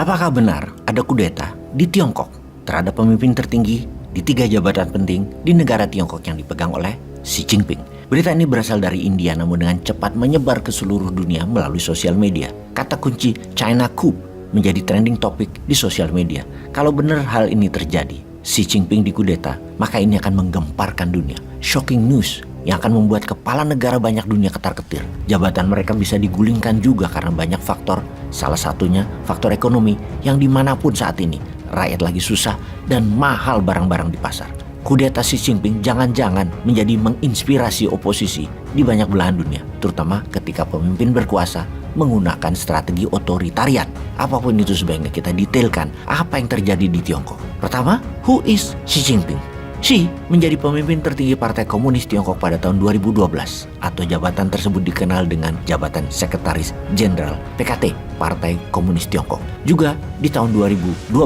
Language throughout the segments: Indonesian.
Apakah benar ada kudeta di Tiongkok terhadap pemimpin tertinggi di 3 jabatan penting di negara Tiongkok yang dipegang oleh Xi Jinping? Berita ini berasal dari India namun dengan cepat menyebar ke seluruh dunia melalui sosial media. Kata kunci China coup menjadi trending topik di sosial media. Kalau benar hal ini terjadi, Xi Jinping dikudeta, maka ini akan menggemparkan dunia. Shocking news yang akan membuat kepala negara banyak dunia ketar-ketir. Jabatan mereka bisa digulingkan juga karena banyak faktor. Salah satunya faktor ekonomi yang dimanapun saat ini rakyat lagi susah dan mahal barang-barang di pasar. Kudeta Xi Jinping jangan-jangan menjadi menginspirasi oposisi di banyak belahan dunia, terutama ketika pemimpin berkuasa menggunakan strategi otoritarian. Apapun itu sebaiknya kita detailkan apa yang terjadi di Tiongkok. Pertama, who is Xi Jinping? Xi menjadi pemimpin tertinggi Partai Komunis Tiongkok pada tahun 2012 atau jabatan tersebut dikenal dengan jabatan Sekretaris Jenderal PKT Partai Komunis Tiongkok. Juga di tahun 2012,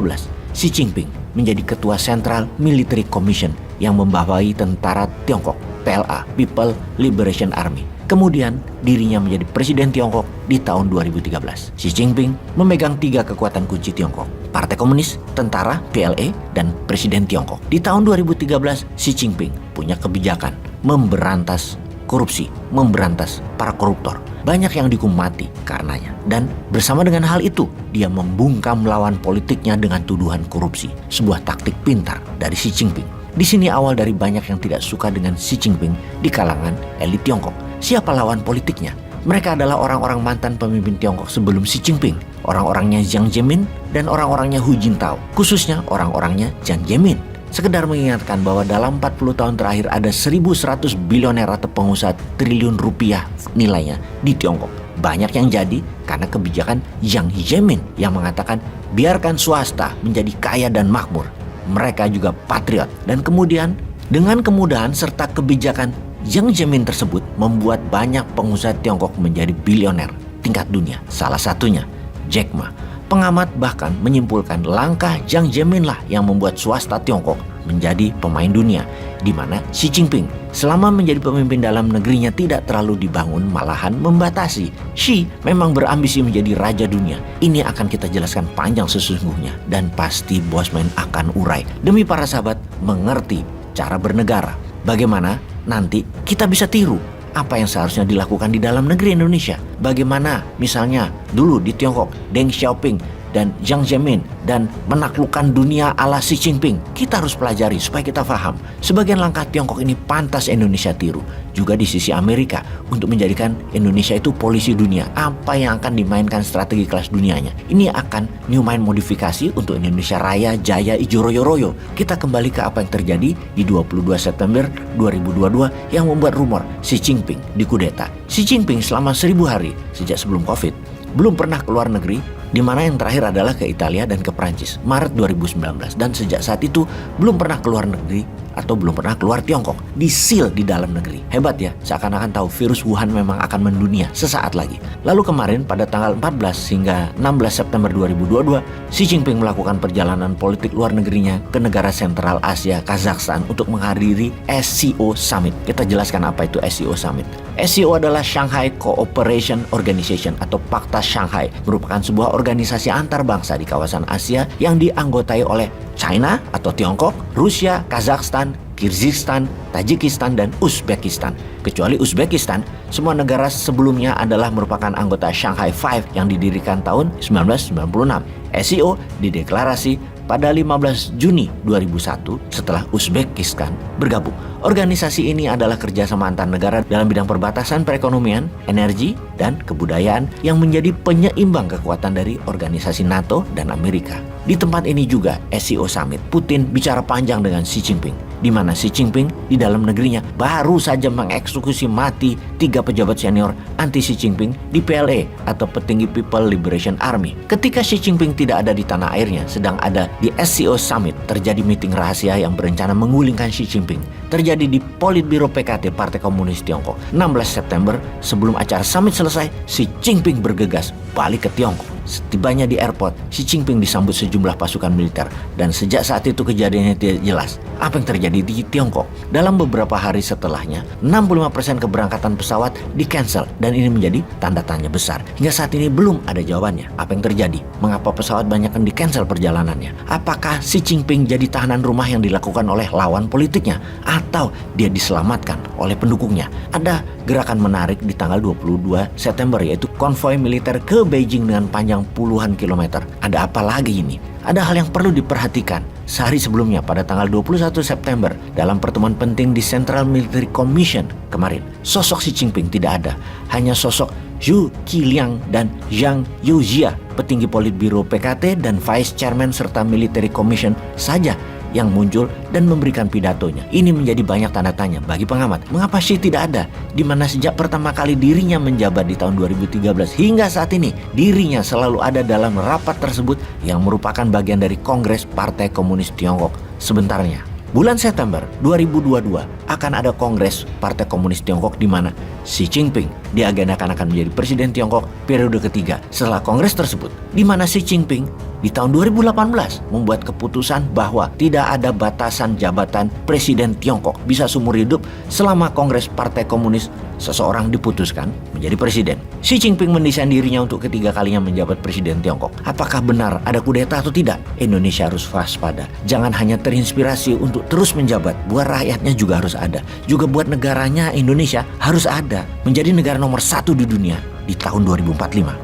Xi Jinping menjadi Ketua Central Military Commission yang membawahi tentara Tiongkok, PLA, People Liberation Army. Kemudian dirinya menjadi Presiden Tiongkok di tahun 2013. Xi Jinping memegang 3 kekuatan kunci Tiongkok: Partai Komunis, Tentara, PLA, dan Presiden Tiongkok. Di tahun 2013, Xi Jinping punya kebijakan memberantas korupsi, memberantas para koruptor. Banyak yang dihukum mati karenanya. Dan bersama dengan hal itu, dia membungkam lawan politiknya dengan tuduhan korupsi. Sebuah taktik pintar dari Xi Jinping. Di sini awal dari banyak yang tidak suka dengan Xi Jinping di kalangan elit Tiongkok. Siapa lawan politiknya? Mereka adalah orang-orang mantan pemimpin Tiongkok sebelum Xi Jinping. Orang-orangnya Jiang Zemin dan orang-orangnya Hu Jintao. Khususnya orang-orangnya Jiang Zemin. Sekedar mengingatkan bahwa dalam 40 tahun terakhir ada 1.100 bilioner atau pengusaha triliun rupiah nilainya di Tiongkok. Banyak yang jadi karena kebijakan Jiang Zemin yang mengatakan biarkan swasta menjadi kaya dan makmur. Mereka juga patriot. Dan kemudian dengan kemudahan serta kebijakan Jiang Zemin tersebut membuat banyak pengusaha Tiongkok menjadi bilioner tingkat dunia. Salah satunya Jack Ma. Pengamat bahkan menyimpulkan langkah Jiang Zemin lah yang membuat swasta Tiongkok menjadi pemain dunia, di mana Xi Jinping selama menjadi pemimpin dalam negerinya tidak terlalu dibangun, malahan membatasi. Xi memang berambisi menjadi raja dunia. Ini akan kita jelaskan panjang sesungguhnya dan pasti Bosman akan urai demi para sahabat mengerti cara bernegara. Bagaimana nanti kita bisa tiru apa yang seharusnya dilakukan di dalam negeri Indonesia. Bagaimana misalnya dulu di Tiongkok Deng Xiaoping dan Jiang Zemin dan menaklukkan dunia ala Xi Jinping. Kita harus pelajari supaya kita paham. Sebagian langkah Tiongkok ini pantas Indonesia tiru. Juga di sisi Amerika untuk menjadikan Indonesia itu polisi dunia. Apa yang akan dimainkan strategi kelas dunianya. Ini akan new mind modifikasi untuk Indonesia Raya, Jaya, Ijo Royo Royo. Kita kembali ke apa yang terjadi di 22 September 2022 yang membuat rumor Xi Jinping dikudeta. Xi Jinping selama 1000 hari sejak sebelum Covid belum pernah keluar negeri, di mana yang terakhir adalah ke Italia dan ke Prancis Maret 2019, dan sejak saat itu belum pernah keluar negeri atau belum pernah keluar Tiongkok, disil di dalam negeri. Hebat ya, seakan-akan tahu virus Wuhan memang akan mendunia sesaat lagi. Lalu kemarin pada tanggal 14 hingga 16 September 2022, Xi Jinping melakukan perjalanan politik luar negerinya ke negara sentral Asia, Kazakhstan, untuk menghadiri SCO Summit. Kita jelaskan apa itu SCO Summit. SCO adalah Shanghai Cooperation Organization atau Pakta Shanghai, merupakan sebuah organisasi antar bangsa di kawasan Asia yang dianggotai oleh China atau Tiongkok, Rusia, Kazakhstan, Kyrgyzstan, Tajikistan, dan Uzbekistan. Kecuali Uzbekistan, semua negara sebelumnya adalah merupakan anggota Shanghai Five yang didirikan tahun 1996. SCO dideklarasi pada 15 Juni 2001 setelah Uzbekistan bergabung. Organisasi ini adalah kerjasama antar negara dalam bidang perbatasan perekonomian, energi, dan kebudayaan yang menjadi penyeimbang kekuatan dari organisasi NATO dan Amerika. Di tempat ini juga SCO Summit, Putin bicara panjang dengan Xi Jinping, di mana Xi Jinping di dalam negerinya baru saja mengeksekusi mati 3 pejabat senior anti Xi Jinping di PLA atau petinggi People Liberation Army. Ketika Xi Jinping tidak ada di tanah airnya, sedang ada di SCO Summit, terjadi meeting rahasia yang berencana menggulingkan Xi Jinping. Terjadi di Politbiro PKT Partai Komunis Tiongkok. 16 September sebelum acara summit selesai, Xi Jinping bergegas balik ke Tiongkok. Setibanya di airport, Xi Jinping disambut sejumlah pasukan militer dan sejak saat itu kejadiannya tidak jelas apa yang terjadi di Tiongkok. Dalam beberapa hari setelahnya, 65% keberangkatan pesawat di-cancel dan ini menjadi tanda tanya besar. Hingga saat ini belum ada jawabannya. Apa yang terjadi? Mengapa pesawat banyak yang di-cancel perjalanannya? Apakah Xi Jinping jadi tahanan rumah yang dilakukan oleh lawan politiknya? Atau dia diselamatkan oleh pendukungnya? Ada gerakan menarik di tanggal 22 September yaitu konvoi militer ke Beijing dengan panjang puluhan kilometer. Ada apa lagi ini? Ada hal yang perlu diperhatikan. Sehari sebelumnya pada tanggal 21 September dalam pertemuan penting di Central Military Commission kemarin, sosok Xi Jinping tidak ada. Hanya sosok Zhu Qiliang dan Zhang Youjia, petinggi Politbiro PKT dan Vice Chairman serta Military Commission saja yang muncul dan memberikan pidatonya. Ini menjadi banyak tanda tanya bagi pengamat. Mengapa Xi tidak ada? Di mana sejak pertama kali dirinya menjabat di tahun 2013 hingga saat ini, dirinya selalu ada dalam rapat tersebut yang merupakan bagian dari Kongres Partai Komunis Tiongkok. Sebentarnya, bulan September 2022 akan ada Kongres Partai Komunis Tiongkok di mana Xi Jinping diagendakan akan menjadi Presiden Tiongkok periode ketiga. Setelah Kongres tersebut, di mana Xi Jinping di tahun 2018 membuat keputusan bahwa tidak ada batasan jabatan Presiden Tiongkok, bisa seumur hidup selama Kongres Partai Komunis seseorang diputuskan menjadi presiden. Xi Jinping mendesain dirinya untuk ketiga kalinya menjabat Presiden Tiongkok. Apakah benar ada kudeta atau tidak? Indonesia harus waspada. Jangan hanya terinspirasi untuk terus menjabat, buat rakyatnya juga harus ada. Juga buat negaranya Indonesia harus ada. Menjadi negara nomor 1 di dunia di tahun 2045.